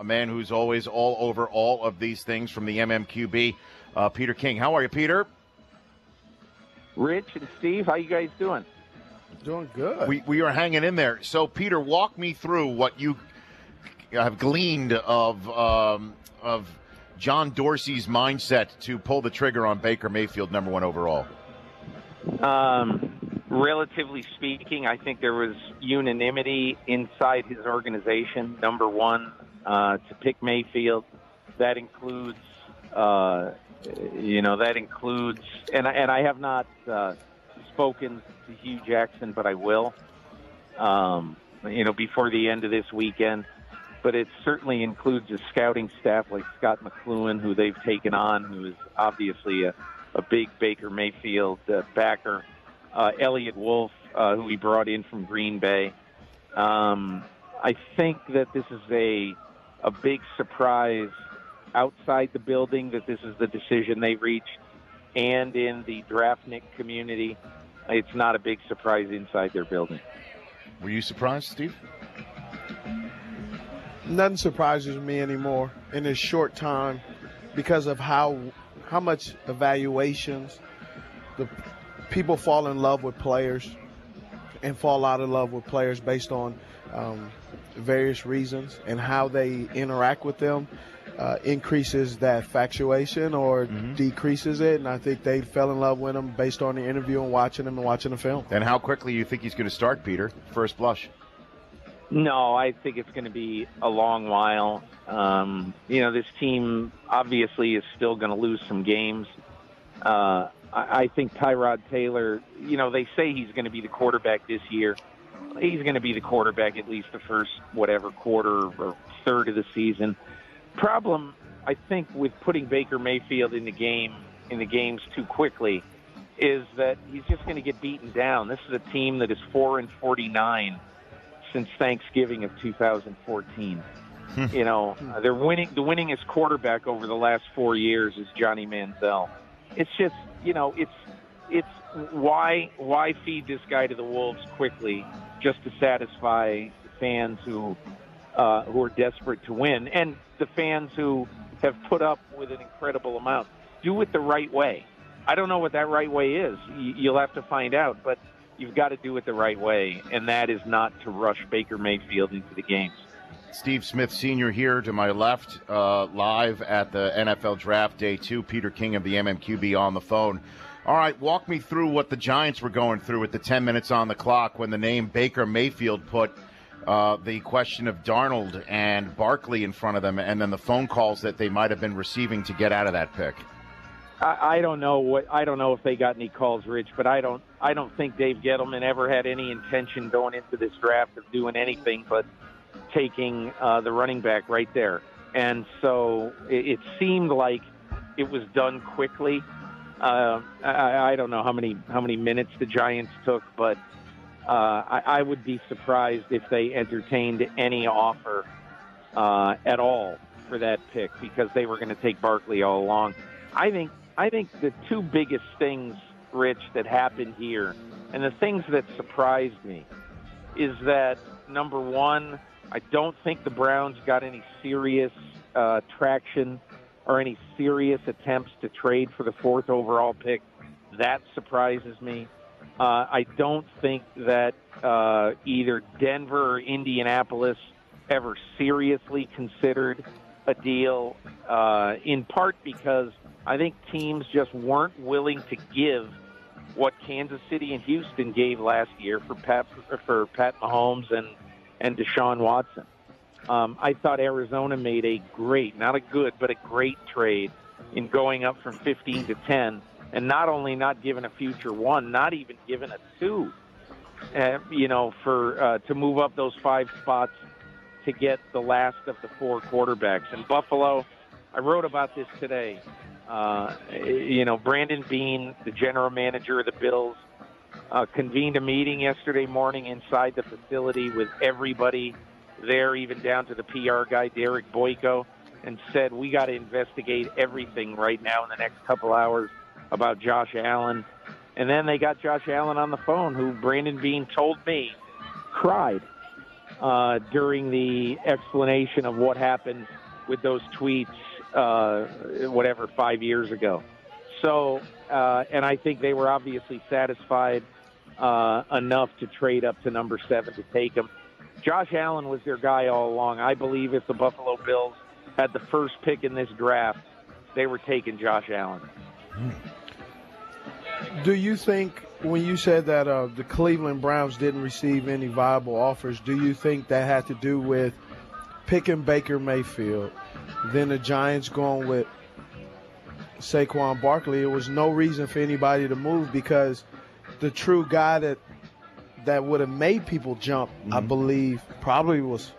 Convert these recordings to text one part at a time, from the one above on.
a man who's always all over all of these things from the MMQB, Peter King. How are you, Peter? Rich and Steve, how you guys doing? Doing good. We are hanging in there. So, Peter, walk me through what you have gleaned of John Dorsey's mindset to pull the trigger on Baker Mayfield, number 1 overall. Relatively speaking, I think there was unanimity inside his organization, number 1, to pick Mayfield. That includes, and I have not spoken to Hugh Jackson, but I will, before the end of this weekend. But it certainly includes a scouting staff like Scott McLuhan, who they've taken on, who is obviously a big Baker Mayfield backer. Elliott Wolf, who he brought in from Green Bay. I think that this is a big surprise outside the building, that this is the decision they reached, and in the draftnik community. It's not a big surprise inside their building. Were you surprised, Steve? Nothing surprises me anymore in this short time because of how much evaluations the people fall in love with players and fall out of love with players based on various reasons, and how they interact with them increases that factuation or decreases it. And I think they fell in love with him based on the interview and watching him and watching the film. And how quickly you think he's going to start, Peter, first blush? No, I think it's going to be a long while. This team obviously is still going to lose some games. I think Tyrod Taylor, they say he's going to be the quarterback this year. He's going to be the quarterback at least the first, quarter or third of the season. Problem, I think, with putting Baker Mayfield in the games too quickly is that he's just going to get beaten down. This is a team that is 4-49 since Thanksgiving of 2014. They're winning. The winningest quarterback over the last 4 years is Johnny Manziel. It's just, it's why feed this guy to the wolves quickly just to satisfy fans who are desperate to win, and the fans who have put up with an incredible amount. Do it the right way. I don't know what that right way is. You'll have to find out, but you've got to do it the right way, and that is not to rush Baker Mayfield into the games. Steve Smith Sr. here to my left, live at the NFL Draft Day 2. Peter King of the MMQB on the phone. All right, walk me through what the Giants were going through with the 10 minutes on the clock when the name Baker Mayfield put the question of Darnold and Barkley in front of them, and then the phone calls that they might have been receiving to get out of that pick. I don't know if they got any calls, Rich, but I don't think Dave Gettleman ever had any intention going into this draft of doing anything but taking the running back right there. And so it seemed like it was done quickly. I don't know how many minutes the Giants took, but I would be surprised if they entertained any offer at all for that pick, because they were going to take Barkley all along. I think the two biggest things, Rich, that happened here, and the things that surprised me, is that, number one, I don't think the Browns got any serious traction or any serious attempts to trade for the 4th overall pick. That surprises me. I don't think that either Denver or Indianapolis ever seriously considered a deal, in part because I think teams just weren't willing to give what Kansas City and Houston gave last year for Pat Mahomes and Deshaun Watson. I thought Arizona made a great, not a good, but a great trade in going up from 15 to 10, and not only not giving a future 1, not even giving a 2, to move up those 5 spots to get the last of the 4 quarterbacks. And Buffalo, I wrote about this today. Brandon Beane, the general manager of the Bills, convened a meeting yesterday morning inside the facility with everybody there, even down to the PR guy, Derek Boyko, and said, we got to investigate everything right now in the next couple hours about Josh Allen. And then they got Josh Allen on the phone, who Brandon Beane told me cried during the explanation of what happened with those tweets, 5 years ago. So, and I think they were obviously satisfied enough to trade up to number 7 to take him. Josh Allen was their guy all along. I believe if the Buffalo Bills had the first pick in this draft, they were taking Josh Allen. Do you think, when you said that the Cleveland Browns didn't receive any viable offers, do you think that had to do with picking Baker Mayfield, then the Giants going with Saquon Barkley? It was no reason for anybody to move because the true guy that would have made people jump, I believe, probably was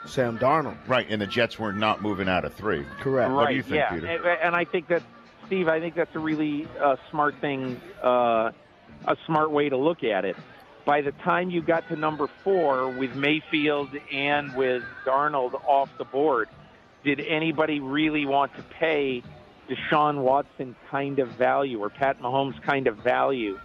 Sam Darnold. Right, and the Jets were not moving out of 3. Correct. Right, What do you think, Peter? And I think that, Steve, I think that's a really smart thing, a smart way to look at it. By the time you got to number 4 with Mayfield and with Darnold off the board, did anybody really want to pay Deshaun Watson kind of value or Pat Mahomes kind of value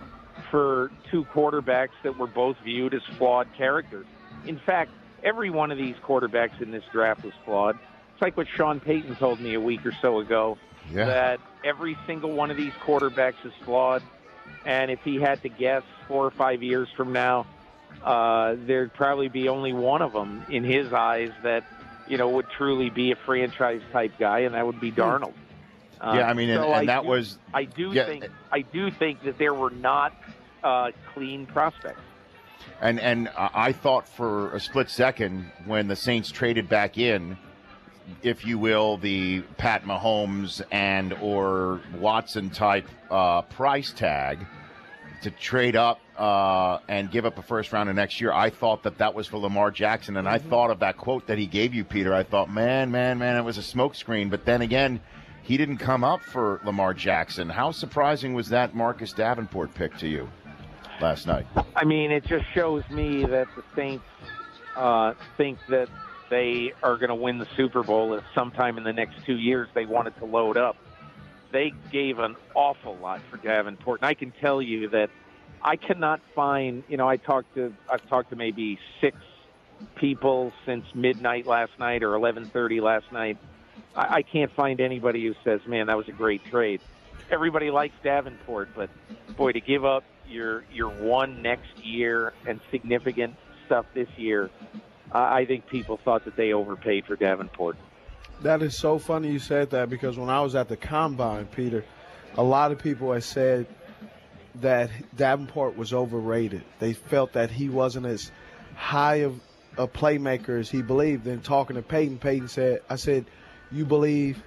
for 2 quarterbacks that were both viewed as flawed characters? In fact, every one of these quarterbacks in this draft was flawed. It's like what Sean Payton told me a week or so ago, that every single one of these quarterbacks is flawed. And if he had to guess 4 or 5 years from now, there'd probably be only one of them in his eyes that, would truly be a franchise-type guy, and that would be Darnold. I do think that there were not clean prospects. And I thought for a split second when the Saints traded back in, if you will, the Pat Mahomes and or Watson type price tag to trade up and give up a first round of next year, I thought that was for Lamar Jackson. And I thought of that quote that he gave you, Peter. I thought, man, it was a smokescreen. But then again, he didn't come up for Lamar Jackson. How surprising was that Marcus Davenport pick to you last night? I mean, it just shows me that the Saints think that they are going to win the Super Bowl if sometime in the next 2 years they wanted to load up. They gave an awful lot for Davenport. And I can tell you that I cannot find, I've talked to maybe 6 people since midnight last night or 11:30 last night. I can't find anybody who says, man, that was a great trade. Everybody likes Davenport, but boy, to give up your one next year and significant stuff this year, I think people thought that they overpaid for Davenport. That is so funny you said that, because when I was at the Combine, Peter, a lot of people had said that Davenport was overrated. They felt that he wasn't as high of a playmaker as he believed. Then talking to Peyton said, I said, you believe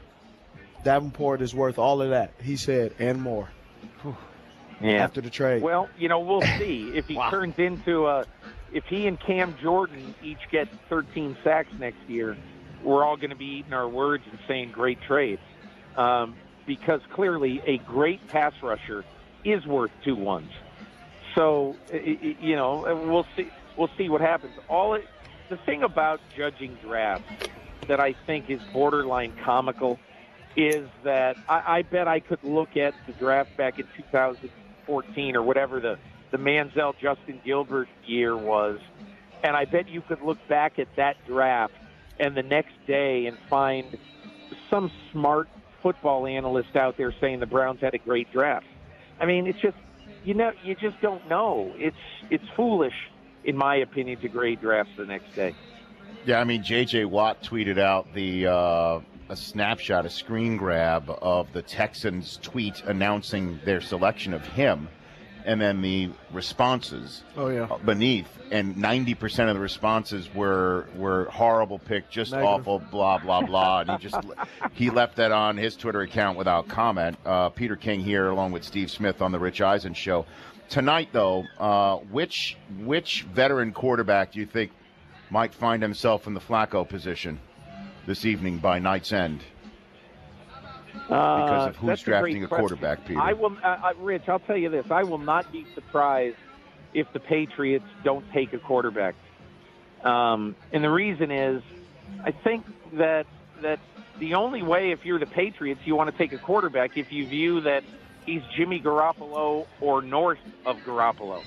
Davenport is worth all of that? He said, and more. After the trade. Well, we'll see. If he turns into if he and Cam Jordan each get 13 sacks next year, we're all going to be eating our words and saying great trade. Because clearly a great pass rusher is worth 2 ones. So, we'll see what happens. The thing about judging drafts that I think is borderline comical is that I bet I could look at the draft back in 2014 or whatever the Manziel Justin Gilbert year was, and I bet you could look back at that draft and the next day and find some smart football analyst out there saying the Browns had a great draft. I mean, it's just, you just don't know. It's foolish, in my opinion, to grade drafts the next day. Yeah, I mean, J.J. Watt tweeted out a snapshot, a screen grab of the Texans' tweet announcing their selection of him, and then the responses beneath. And 90% of the responses were horrible pick, just negative, awful, blah, blah, blah. And he left that on his Twitter account without comment. Peter King here, along with Steve Smith on the Rich Eisen Show. Tonight, though, which veteran quarterback do you think might find himself in the Flacco position this evening by night's end? Because of who's drafting a quarterback, Peter. Rich, I'll tell you this. I will not be surprised if the Patriots don't take a quarterback. And the reason is, I think that the only way, if you're the Patriots, you want to take a quarterback if you view that he's Jimmy Garoppolo or north of Garoppolo.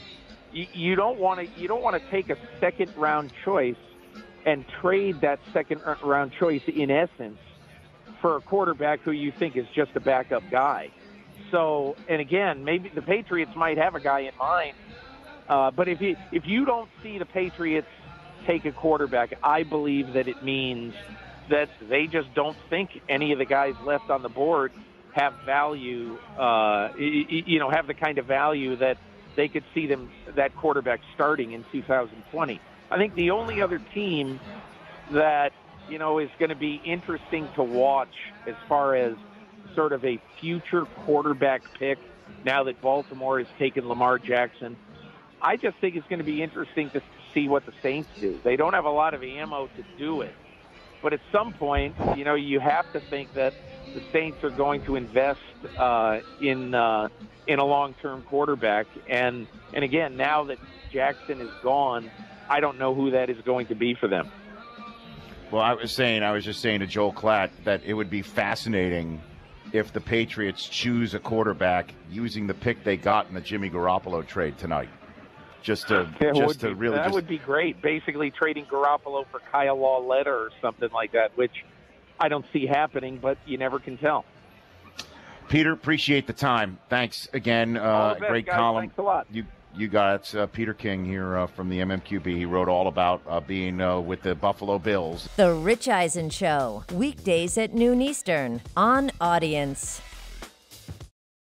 You don't want to take a second-round choice and trade that second-round choice, in essence, for a quarterback who you think is just a backup guy. So, and again, maybe the Patriots might have a guy in mind, but if you don't see the Patriots take a quarterback, I believe that it means that they just don't think any of the guys left on the board have value, have the kind of value that they could see that quarterback starting in 2020. I think the only other team that, is going to be interesting to watch as far as sort of a future quarterback pick now that Baltimore has taken Lamar Jackson, I just think it's going to be interesting to see what the Saints do. They don't have a lot of ammo to do it. But at some point, you have to think that the Saints are going to invest in a long-term quarterback. And again, now that Jackson is gone, I don't know who that is going to be for them. Well, I was just saying to Joel Klatt that it would be fascinating if the Patriots choose a quarterback using the pick they got in the Jimmy Garoppolo trade tonight. That would be great. Basically trading Garoppolo for Kyle Lauletta or something like that, which I don't see happening, but you never can tell. Peter, appreciate the time. Thanks again. Great guys. column. Thanks a lot. You got Peter King here from the MMQB. He wrote all about being with the Buffalo Bills. The Rich Eisen Show, weekdays at noon Eastern on Audience.